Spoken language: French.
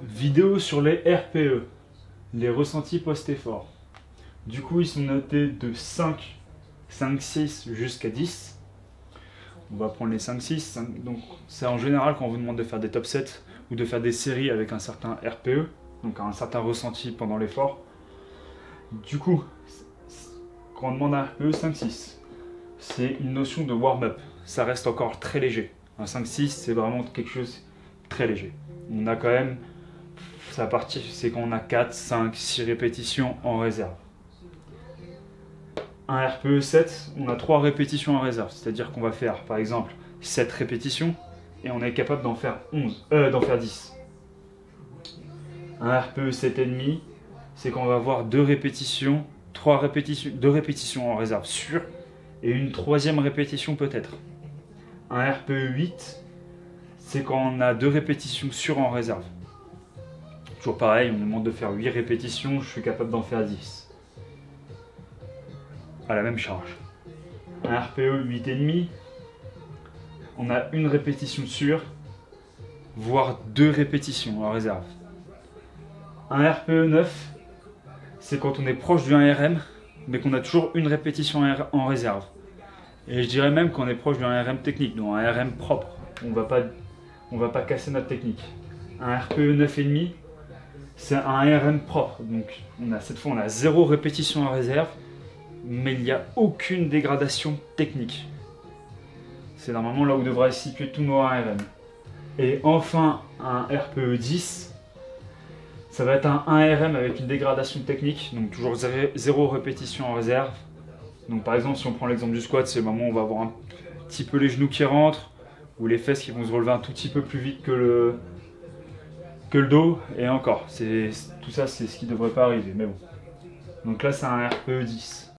Vidéo sur les RPE, les ressentis post-effort. Du coup, ils sont notés de 5, 6 jusqu'à 10. On va prendre les 5, 6. Donc, c'est en général quand on vous demande de faire des top 7 ou de faire des séries avec un certain RPE, donc un certain ressenti pendant l'effort. Du coup, quand on demande un RPE 5, 6, c'est une notion de warm-up. Ça reste encore très léger. Un 5, 6, c'est vraiment quelque chose de très léger. On a quand même, c'est quand on a 4, 5, 6 répétitions en réserve. Un RPE 7, on a 3 répétitions en réserve. C'est-à-dire qu'on va faire, par exemple, 7 répétitions et on est capable d'en faire 10. Un RPE 7,5, c'est quand on va avoir 2 répétitions, 2 répétitions en réserve sûre et une troisième répétition peut-être. Un RPE 8, c'est quand on a 2 répétitions sûres en réserve. Toujours pareil, on me demande de faire 8 répétitions, je suis capable d'en faire 10. À la même charge. Un RPE 8,5, on a une répétition sûre, voire 2 répétitions en réserve. Un RPE 9, c'est quand on est proche du 1RM, mais qu'on a toujours une répétition en réserve. Et je dirais même qu'on est proche d'un RM technique, donc un RM propre. On va pas casser notre technique. Un RPE 9,5, c'est un RM propre. Donc cette fois on a 0 répétition en réserve, mais il n'y a aucune dégradation technique. C'est normalement là où devraient se situer tous nos 1RM. Et enfin, un RPE 10, ça va être un 1RM avec une dégradation technique, donc toujours 0 répétition en réserve. Donc par exemple, si on prend l'exemple du squat, c'est le moment où on va avoir un petit peu les genoux qui rentrent, ou les fesses qui vont se relever un tout petit peu plus vite que le dos, et encore, tout ça c'est ce qui ne devrait pas arriver, mais bon. Donc là c'est un RPE 10.